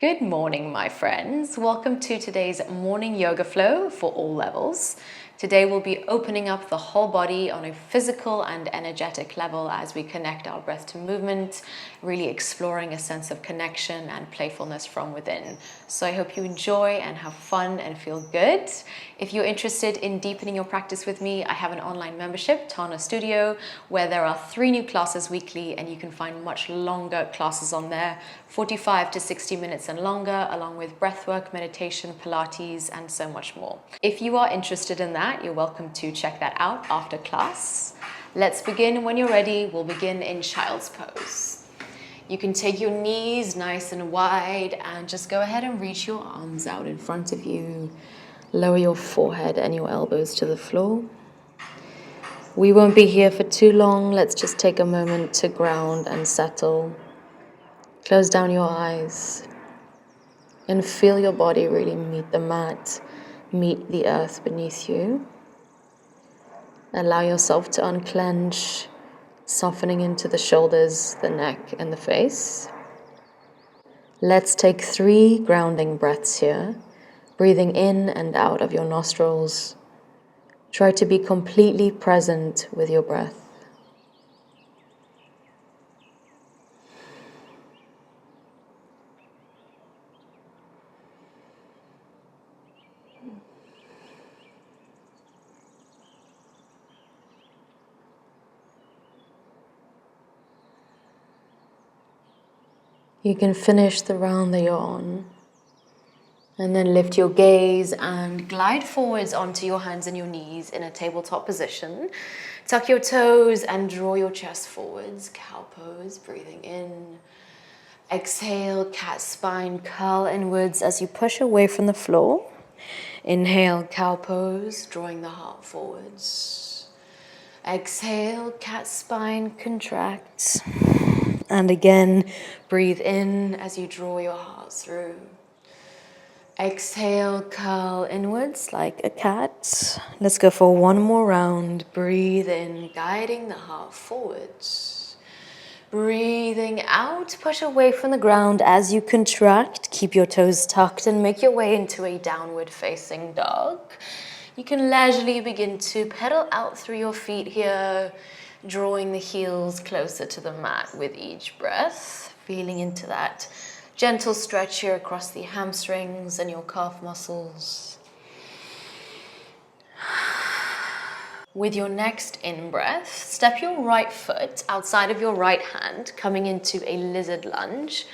Good morning, my friends. Welcome to today's morning yoga flow for all levels. Today we'll be opening up the whole body on a physical and energetic level as we connect our breath to movement, really exploring a sense of connection and playfulness from within. So I hope you enjoy and have fun and feel good. If you're interested in deepening your practice with me, I have an online membership, Tana Studio, where there are 3 new classes weekly and you can find much longer classes on there, 45 to 60 minutes and longer, along with breathwork, meditation, Pilates, and so much more. If you are interested in that, you're welcome to check that out after class. Let's begin. When you're ready, we'll begin in child's pose. You can take your knees nice and wide and just go ahead and reach your arms out in front of you. Lower your forehead and your elbows to the floor. We won't be here for too long. Let's just take a moment to ground and settle. Close down your eyes and feel your body really meet the mat, meet the earth beneath you. Allow yourself to unclench, softening into the shoulders, the neck, and the face. Let's take 3 grounding breaths here, breathing in and out of your nostrils. Try to be completely present with your breath. You can finish the round that you're on. And then lift your gaze and glide forwards onto your hands and your knees in a tabletop position. Tuck your toes and draw your chest forwards. Cow pose, breathing in. Exhale, cat spine, curl inwards as you push away from the floor. Inhale, cow pose, drawing the heart forwards. Exhale, cat spine, contract. And again, breathe in as you draw your heart through. Exhale, curl inwards like a cat. Let's go for one more round. Breathe in, guiding the heart forwards. Breathing out, push away from the ground as you contract. Keep your toes tucked and make your way into a downward facing dog. You can leisurely begin to pedal out through your feet here, drawing the heels closer to the mat with each breath, feeling into that gentle stretch here across the hamstrings and your calf muscles. With your next in-breath, step your right foot outside of your right hand, coming into a lizard lunge.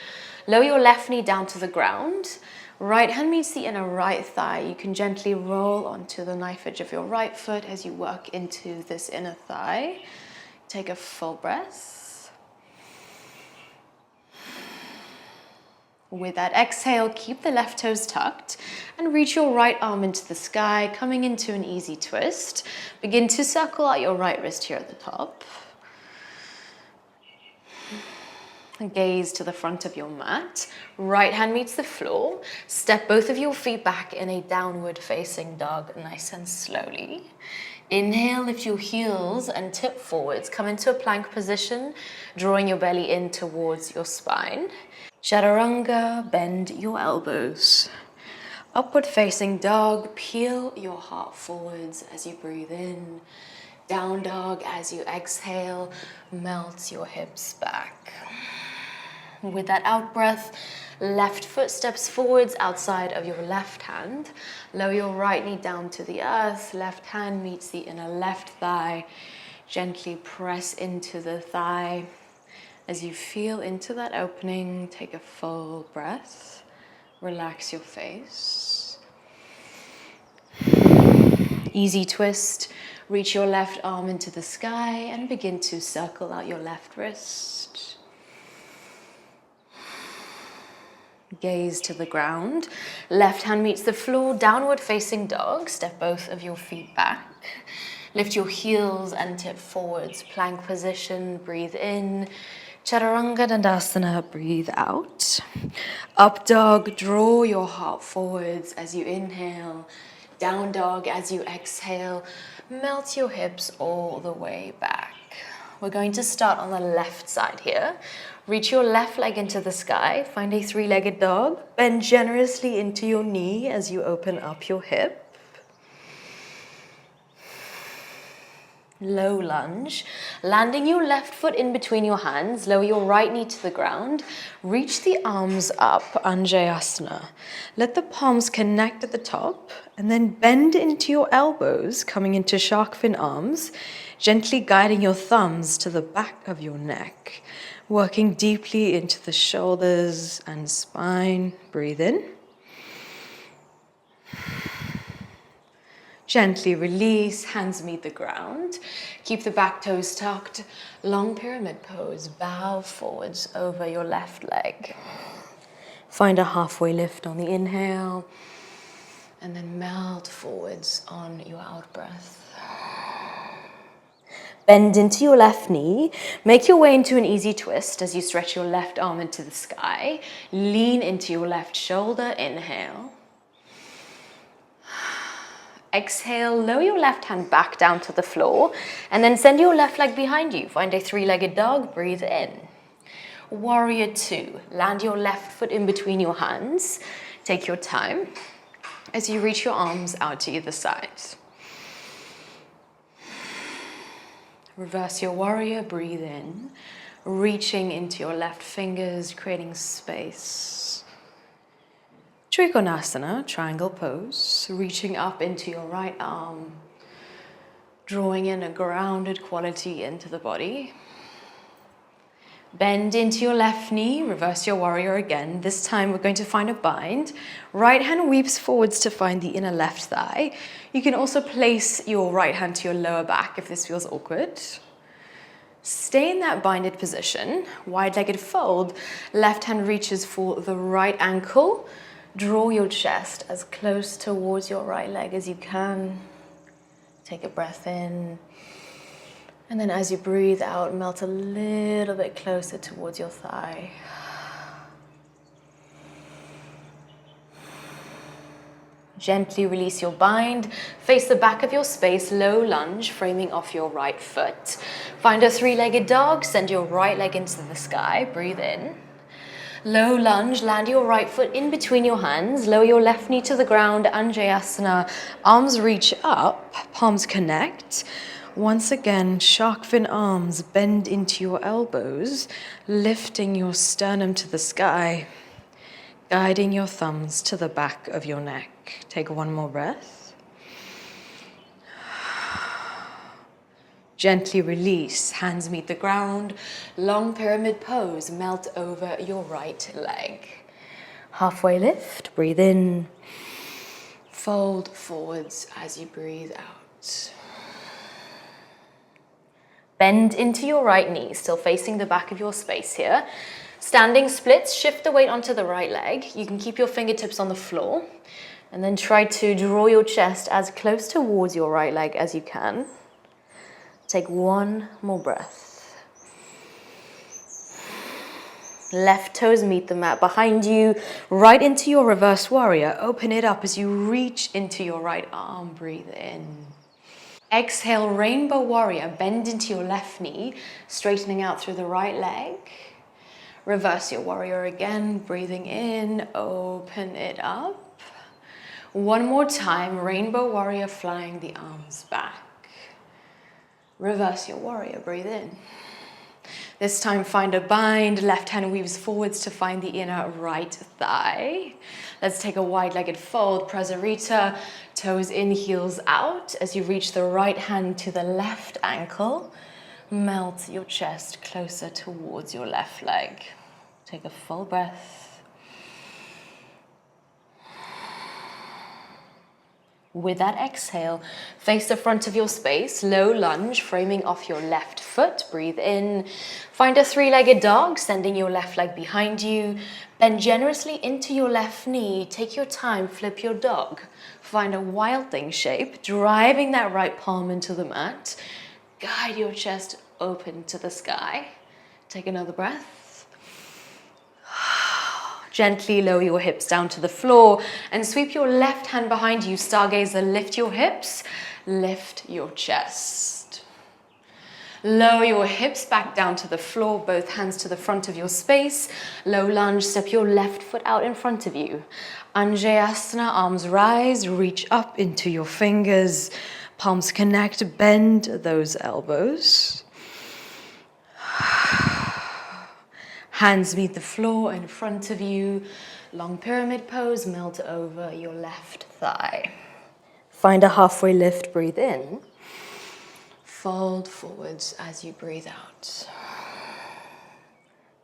Lower your left knee down to the ground. Right hand meets the inner right thigh. You can gently roll onto the knife edge of your right foot as you work into this inner thigh. Take a full breath. With that exhale, keep the left toes tucked and reach your right arm into the sky, coming into an easy twist. Begin to circle out your right wrist here at the top. Gaze to the front of your mat. Right hand meets the floor. Step both of your feet back in a downward facing dog, nice and slowly. Inhale, lift your heels and tip forwards. Come into a plank position, drawing your belly in towards your spine. Chaturanga, bend your elbows. Upward facing dog, peel your heart forwards as you breathe in. Down dog as you exhale, melt your hips back. With that out breath, left foot steps forwards outside of your left hand. Lower your right knee down to the earth. Left hand meets the inner left thigh. Gently press into the thigh. As you feel into that opening, take a full breath. Relax your face. Easy twist. Reach your left arm into the sky and begin to circle out your left wrist. Gaze to the ground. Left hand meets the floor, downward facing dog. Step both of your feet back. Lift your heels and tip forwards. Plank position, breathe in. Chaturanga Dandasana, breathe out. Up dog, draw your heart forwards as you inhale. Down dog as you exhale. Melt your hips all the way back. We're going to start on the left side here. Reach your left leg into the sky. Find a three-legged dog. Bend generously into your knee as you open up your hip. Low lunge. Landing your left foot in between your hands. Lower your right knee to the ground. Reach the arms up, Anjayasana. Let the palms connect at the top and then bend into your elbows, coming into shark fin arms, gently guiding your thumbs to the back of your neck. Working deeply into the shoulders and spine. Breathe in. Gently release, hands meet the ground. Keep the back toes tucked. Long pyramid pose, bow forwards over your left leg. Find a halfway lift on the inhale. And then melt forwards on your out breath. Bend into your left knee. Make your way into an easy twist as you stretch your left arm into the sky. Lean into your left shoulder. Inhale. Exhale, lower your left hand back down to the floor and then send your left leg behind you. Find a three-legged dog. Breathe in. Warrior two. Land your left foot in between your hands. Take your time as you reach your arms out to either side. Reverse your warrior, breathe in, reaching into your left fingers, creating space. Trikonasana, triangle pose, reaching up into your right arm, drawing in a grounded quality into the body. Bend into your left knee, reverse your warrior again. This time we're going to find a bind. Right hand weeps forwards to find the inner left thigh. You can also place your right hand to your lower back if this feels awkward. Stay in that binded position, wide-legged fold. Left hand reaches for the right ankle. Draw your chest as close towards your right leg as you can. Take a breath in. And then as you breathe out, melt a little bit closer towards your thigh. Gently release your bind. Face the back of your space, low lunge, framing off your right foot. Find a three-legged dog, send your right leg into the sky, breathe in. Low lunge, land your right foot in between your hands, lower your left knee to the ground, Anjayasana. Arms reach up, palms connect. Once again, shark fin arms, bend into your elbows, lifting your sternum to the sky, guiding your thumbs to the back of your neck. Take one more breath. Gently release, hands meet the ground, long pyramid pose, melt over your right leg. Halfway lift, breathe in, fold forwards as you breathe out. Bend into your right knee, still facing the back of your space here. Standing splits, shift the weight onto the right leg. You can keep your fingertips on the floor and then try to draw your chest as close towards your right leg as you can. Take one more breath. Left toes meet the mat behind you, right into your reverse warrior. Open it up as you reach into your right arm. Breathe in. Exhale, rainbow warrior. Bend into your left knee, straightening out through the right leg. Reverse your warrior again, breathing in, open it up. One more time, rainbow warrior, flying the arms back. Reverse your warrior, breathe in. This time find a bind, left hand weaves forwards to find the inner right thigh. Let's take a wide-legged fold, Prasarita, toes in, heels out. As you reach the right hand to the left ankle, melt your chest closer towards your left leg. Take a full breath. With that exhale, face the front of your space, low lunge, framing off your left foot. Breathe in. Find a three-legged dog, sending your left leg behind you. Bend generously into your left knee. Take your time, flip your dog. Find a wild thing shape, driving that right palm into the mat. Guide your chest open to the sky. Take another breath. Gently lower your hips down to the floor and sweep your left hand behind you. Stargazer, lift your hips, lift your chest. Lower your hips back down to the floor, both hands to the front of your space. Low lunge, step your left foot out in front of you. Anjayasana, arms rise, reach up into your fingers. Palms connect, bend those elbows. Hands meet the floor in front of you. Long pyramid pose, melt over your left thigh. Find a halfway lift, breathe in. Fold forwards as you breathe out.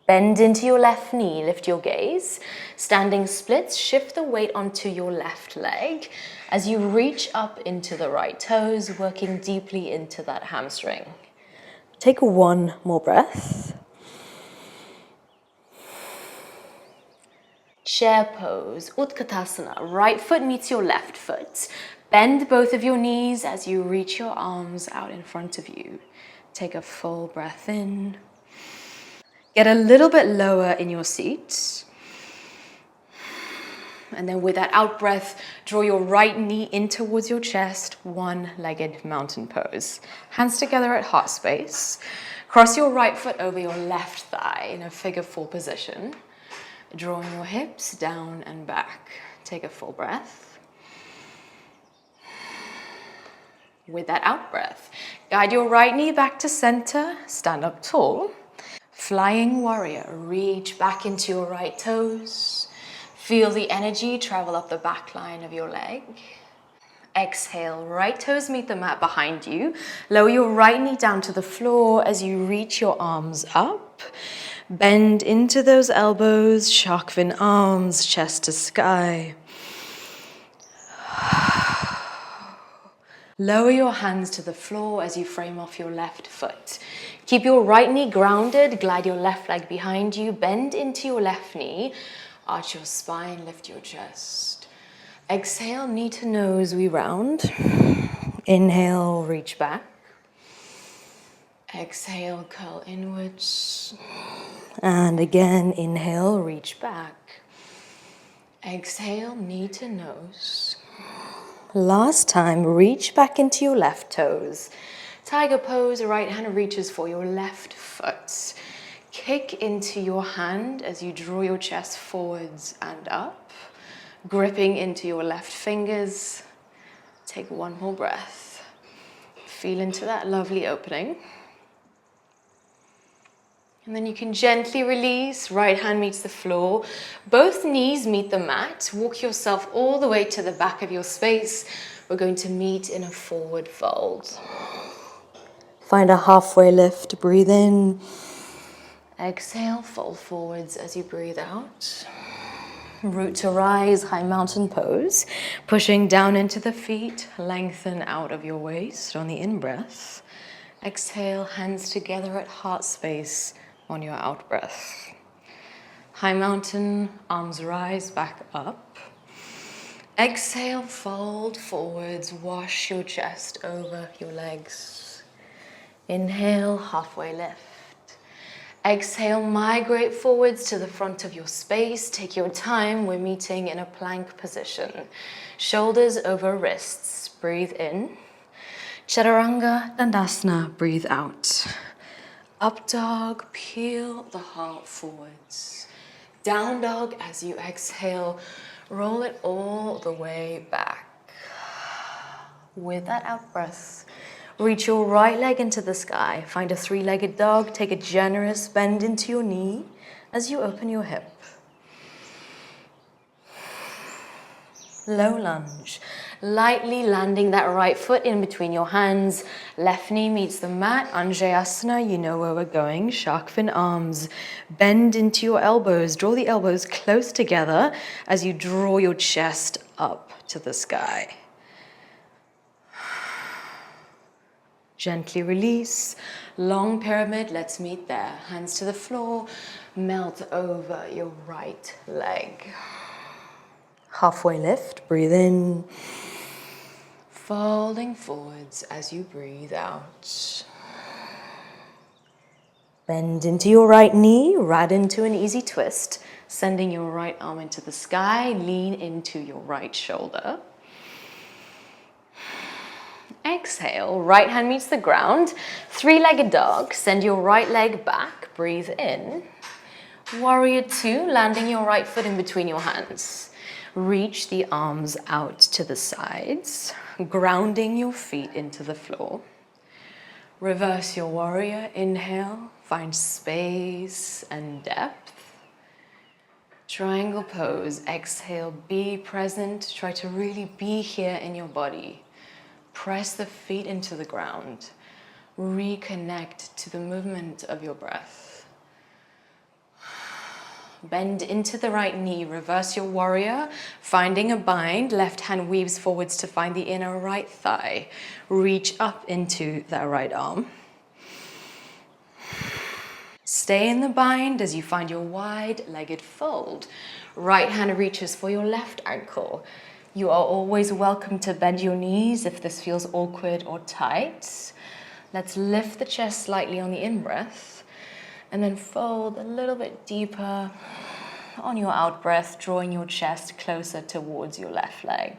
Bend into your left knee, lift your gaze. Standing splits, shift the weight onto your left leg as you reach up into the right toes, working deeply into that hamstring. Take one more breath. Chair pose, Utkatasana. Right foot meets your left foot. Bend both of your knees as you reach your arms out in front of you. Take a full breath in. Get a little bit lower in your seat. And then with that out breath, draw your right knee in towards your chest, one-legged mountain pose. Hands together at heart space. Cross your right foot over your left thigh in a figure four position. Drawing your hips down and back. Take a full breath. With that out breath, guide your right knee back to center, stand up tall. Flying warrior, reach back into your right toes. Feel the energy travel up the back line of your leg. Exhale, right toes meet the mat behind you. Lower your right knee down to the floor as you reach your arms up. Bend into those elbows, shark fin arms, chest to sky. Lower your hands to the floor as you frame off your left foot. Keep your right knee grounded, glide your left leg behind you, bend into your left knee, arch your spine, lift your chest. Exhale, knee to nose, we round. Inhale, reach back. Exhale, curl inwards. And again, inhale, reach back. Exhale, knee to nose. Last time, reach back into your left toes. Tiger pose, right hand reaches for your left foot. Kick into your hand as you draw your chest forwards and up. Gripping into your left fingers. Take one more breath. Feel into that lovely opening. And then you can gently release, right hand meets the floor, both knees meet the mat, walk yourself all the way to the back of your space. We're going to meet in a forward fold. Find a halfway lift, breathe in. Exhale, fold forwards as you breathe out. Root to rise, high mountain pose. Pushing down into the feet, lengthen out of your waist on the in-breath. Exhale, hands together at heart space. On your out breath. High mountain, arms rise back up. Exhale, fold forwards, wash your chest over your legs. Inhale, halfway lift. Exhale, migrate forwards to the front of your space. Take your time, we're meeting in a plank position. Shoulders over wrists, breathe in. Chaturanga Dandasana, breathe out. Up dog, peel the heart forwards. Down dog as you exhale, roll it all the way back. With that out breath, reach your right leg into the sky. Find a three-legged dog. Take a generous bend into your knee as you open your hip. Low lunge. Lightly landing that right foot in between your hands. Left knee meets the mat. Anjayasana, you know where we're going. Shark fin arms. Bend into your elbows. Draw the elbows close together as you draw your chest up to the sky. Gently release. Long pyramid, let's meet there. Hands to the floor. Melt over your right leg. Halfway lift, breathe in. Folding forwards as you breathe out. Bend into your right knee, right into an easy twist. Sending your right arm into the sky, lean into your right shoulder. Exhale, right hand meets the ground. Three-legged dog, send your right leg back, breathe in. Warrior two, landing your right foot in between your hands. Reach the arms out to the sides, grounding your feet into the floor. Reverse your warrior, inhale, find space and depth. Triangle pose, exhale, be present, try to really be here in your body. Press the feet into the ground. Reconnect to the movement of your breath. Bend into the right knee, reverse your warrior, finding a bind, left hand weaves forwards to find the inner right thigh. Reach up into that right arm. Stay in the bind as you find your wide-legged fold. Right hand reaches for your left ankle. You are always welcome to bend your knees if this feels awkward or tight. Let's lift the chest slightly on the in-breath and then fold a little bit deeper on your out-breath, drawing your chest closer towards your left leg.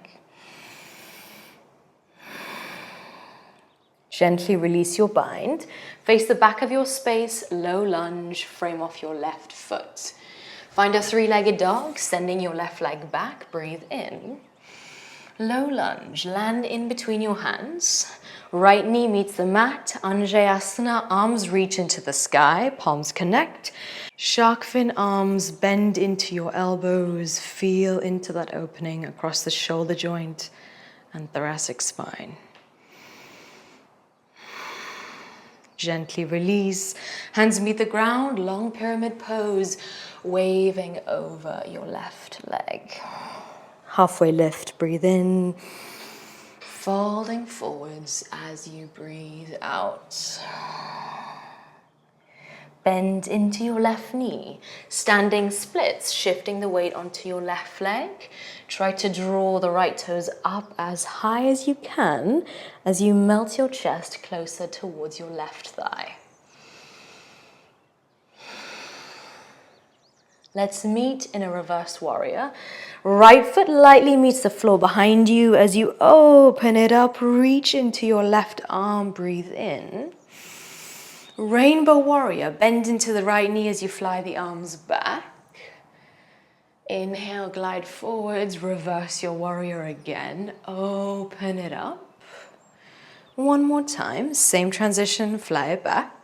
Gently release your bind. Face the back of your space, low lunge, frame off your left foot. Find a three-legged dog, sending your left leg back, breathe in. Low lunge, land in between your hands. Right knee meets the mat, Anjayasana, arms reach into the sky, palms connect. Shark fin arms bend into your elbows, feel into that opening across the shoulder joint and thoracic spine. Gently release, hands meet the ground, long pyramid pose, waving over your left leg. Halfway lift, breathe in, folding forwards as you breathe out. Bend into your left knee, standing splits, shifting the weight onto your left leg. Try to draw the right toes up as high as you can as you melt your chest closer towards your left thigh. Let's meet in a reverse warrior. Right foot lightly meets the floor behind you as you open it up, reach into your left arm, breathe in. Rainbow warrior, bend into the right knee as you fly the arms back. Inhale, glide forwards, reverse your warrior again, open it up. One more time, same transition, fly it back.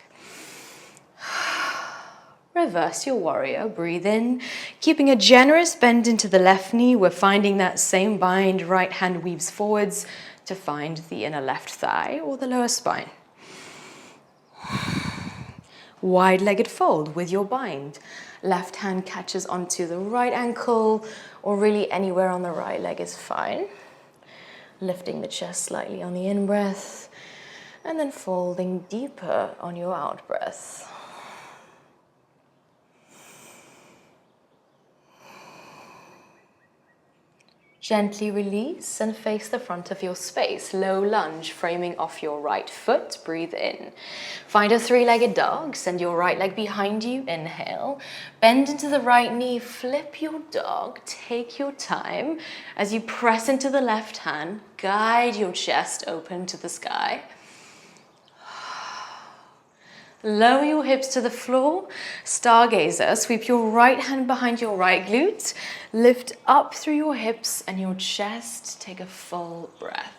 Reverse your warrior, breathe in, keeping a generous bend into the left knee. We're finding that same bind, right hand weaves forwards to find the inner left thigh or the lower spine. Wide-legged fold with your bind. Left hand catches onto the right ankle or really anywhere on the right leg is fine. Lifting the chest slightly on the in-breath and then folding deeper on your out-breath. Gently release and face the front of your space. Low lunge, framing off your right foot. Breathe in. Find a three-legged dog. Send your right leg behind you. Inhale. Bend into the right knee. Flip your dog. Take your time. As you press into the left hand, guide your chest open to the sky. Lower your hips to the floor, stargazer, sweep your right hand behind your right glute, lift up through your hips and your chest, take a full breath.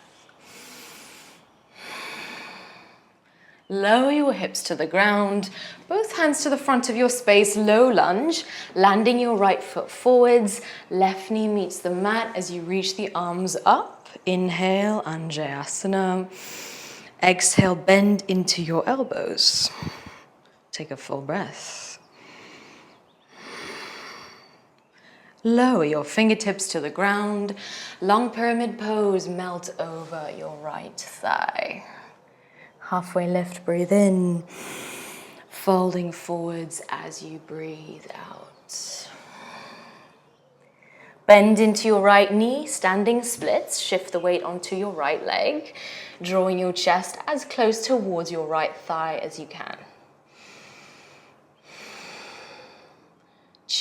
Lower your hips to the ground, both hands to the front of your space, low lunge, landing your right foot forwards, left knee meets the mat as you reach the arms up. Inhale, Anjayasana. Exhale, bend into your elbows. Take a full breath. Lower your fingertips to the ground. Long pyramid pose, melt over your right thigh. Halfway lift, breathe in. Folding forwards as you breathe out. Bend into your right knee, standing splits. Shift the weight onto your right leg, drawing your chest as close towards your right thigh as you can.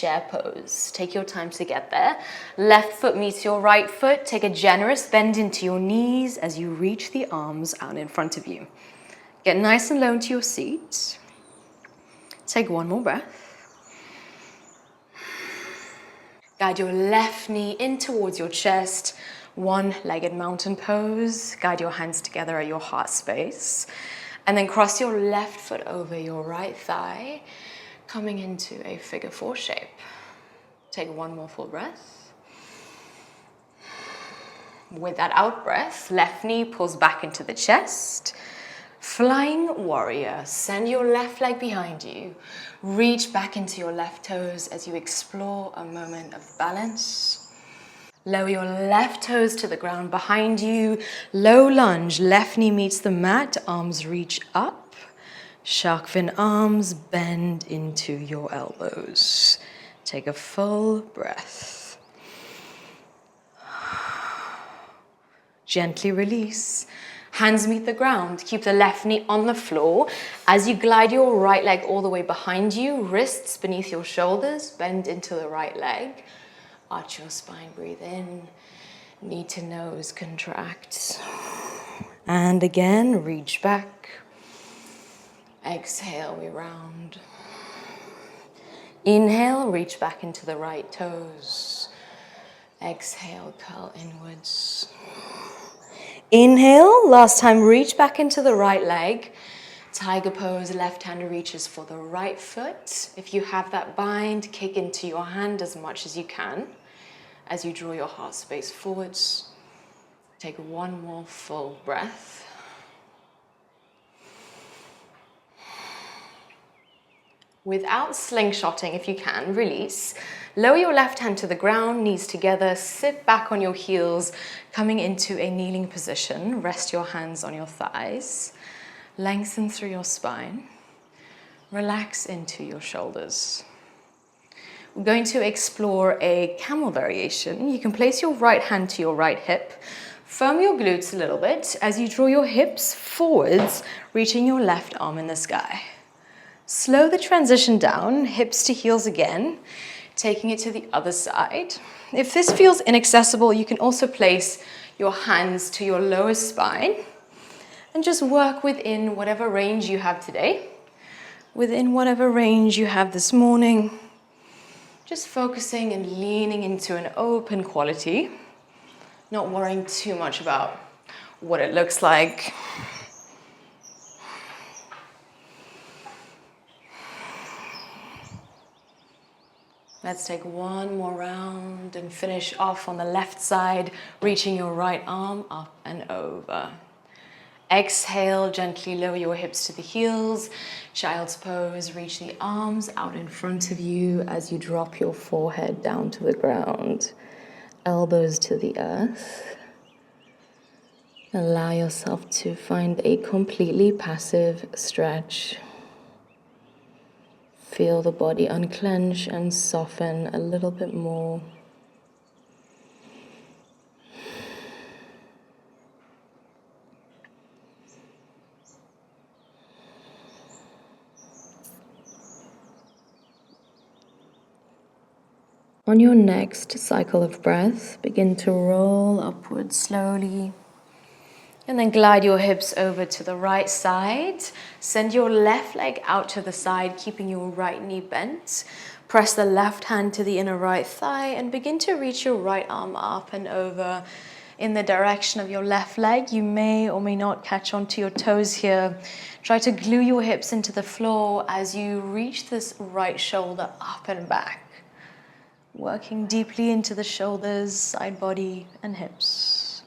chair pose. Take your time to get there. Left foot meets your right foot. Take a generous bend into your knees as you reach the arms out in front of you. Get nice and low into your seat. Take one more breath. Guide your left knee in towards your chest. One-legged mountain pose. Guide your hands together at your heart space. And then cross your left foot over your right thigh, coming into a figure four shape. Take one more full breath. With that out breath, left knee pulls back into the chest. Flying warrior, send your left leg behind you. Reach back into your left toes as you explore a moment of balance. Lower your left toes to the ground behind you. Low lunge, left knee meets the mat, arms reach up. Shark fin arms bend into your elbows. Take a full breath. Gently release. Hands meet the ground. Keep the left knee on the floor. As you glide your right leg all the way behind you, wrists beneath your shoulders, bend into the right leg. Arch your spine, breathe in. Knee to nose, contract. And again, reach back. Exhale, we round. Inhale, reach back into the right toes. Exhale, curl inwards. Inhale, last time, reach back into the right leg. Tiger pose, left hand reaches for the right foot. If you have that bind, kick into your hand as much as you can. As you draw your heart space forwards, take one more full breath. Without slingshotting, if you can, release. Lower your left hand to the ground, knees together, sit back on your heels, coming into a kneeling position. Rest your hands on your thighs. Lengthen through your spine. Relax into your shoulders. We're going to explore a camel variation. You can place your right hand to your right hip. Firm your glutes a little bit as you draw your hips forwards, reaching your left arm in the sky. Slow the transition down, hips to heels again, taking it to the other side. If this feels inaccessible, you can also place your hands to your lower spine and just work within whatever range you have today, within whatever range you have this morning. Just focusing and leaning into an open quality, not worrying too much about what it looks like. Let's take one more round and finish off on the left side, reaching your right arm up and over. Exhale, gently lower your hips to the heels. Child's pose, reach the arms out in front of you as you drop your forehead down to the ground. Elbows to the earth. Allow yourself to find a completely passive stretch. Feel the body unclench and soften a little bit more. On your next cycle of breath, begin to roll upwards slowly. And then glide your hips over to the right side. Send your left leg out to the side, keeping your right knee bent. Press the left hand to the inner right thigh and begin to reach your right arm up and over in the direction of your left leg. You may or may not catch onto your toes here. Try to glue your hips into the floor as you reach this right shoulder up and back. Working deeply into the shoulders, side body, and hips.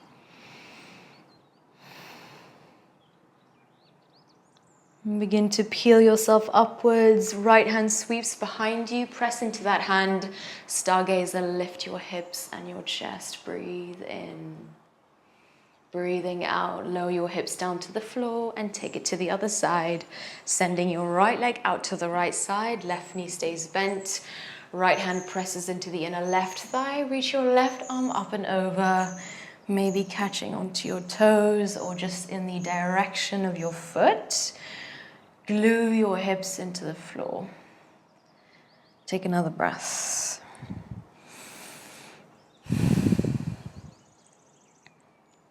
And begin to peel yourself upwards. Right hand sweeps behind you. Press into that hand. Stargazer, lift your hips and your chest. Breathe in. Breathing out, lower your hips down to the floor and take it to the other side. Sending your right leg out to the right side. Left knee stays bent. Right hand presses into the inner left thigh. Reach your left arm up and over. Maybe catching onto your toes or just in the direction of your foot. Glue your hips into the floor. Take another breath.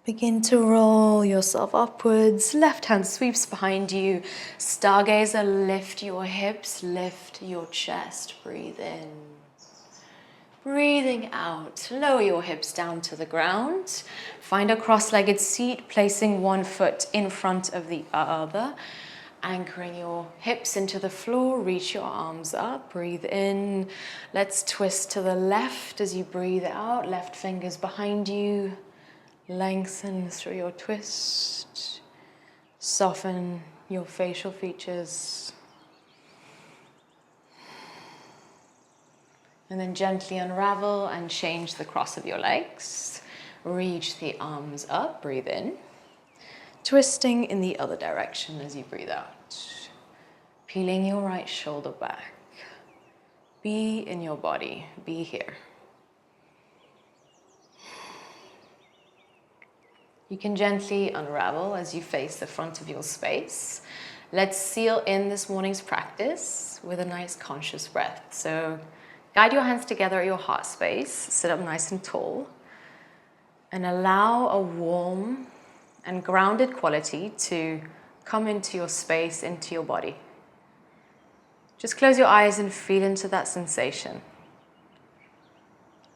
Begin to roll yourself upwards. Left hand sweeps behind you. Stargazer, lift your hips, lift your chest. Breathe in. Breathing out, lower your hips down to the ground. Find a cross-legged seat, placing one foot in front of the other. Anchoring your hips into the floor, reach your arms up, breathe in. Let's twist to the left as you breathe out. Left fingers behind you. Lengthen through your twist. Soften your facial features. And then gently unravel and change the cross of your legs. Reach the arms up, breathe in. Twisting in the other direction as you breathe out. Peeling your right shoulder back. Be in your body, be here. You can gently unravel as you face the front of your space. Let's seal in this morning's practice with a nice conscious breath. So guide your hands together at your heart space, sit up nice and tall, and allow a warm and grounded quality to come into your space, into your body. Just close your eyes and feel into that sensation.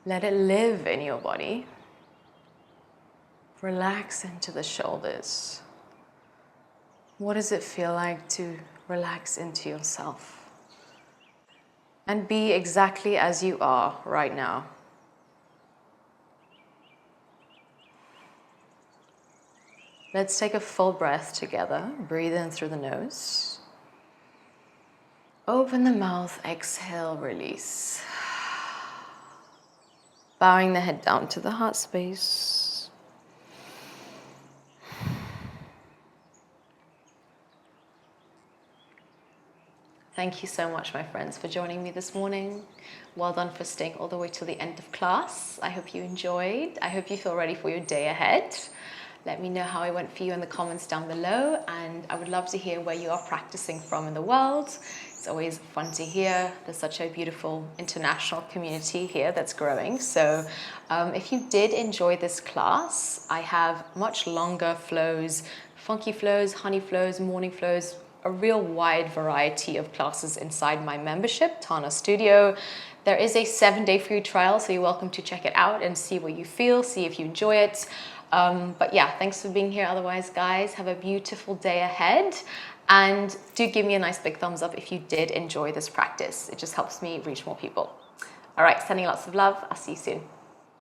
Let it live in your body. Relax into the shoulders. What does it feel like to relax into yourself? And be exactly as you are right now. Let's take a full breath together. Breathe in through the nose. Open the mouth, exhale, release. Bowing the head down to the heart space. Thank you so much, my friends, for joining me this morning. Well done for staying all the way till the end of class. I hope you enjoyed. I hope you feel ready for your day ahead. Let me know how it went for you in the comments down below, and I would love to hear where you are practicing from in the world. It's always fun to hear. There's such a beautiful international community here that's growing. So if you did enjoy this class, I have much longer flows, funky flows, honey flows, morning flows, a real wide variety of classes inside my membership, Tana Studio. There is a 7-day free trial, so you're welcome to check it out and see what you feel, see if you enjoy it. But yeah, thanks for being here. Otherwise, guys, have a beautiful day ahead. And do give me a nice big thumbs up if you did enjoy this practice. It just helps me reach more people. All right, sending lots of love. I'll see you soon.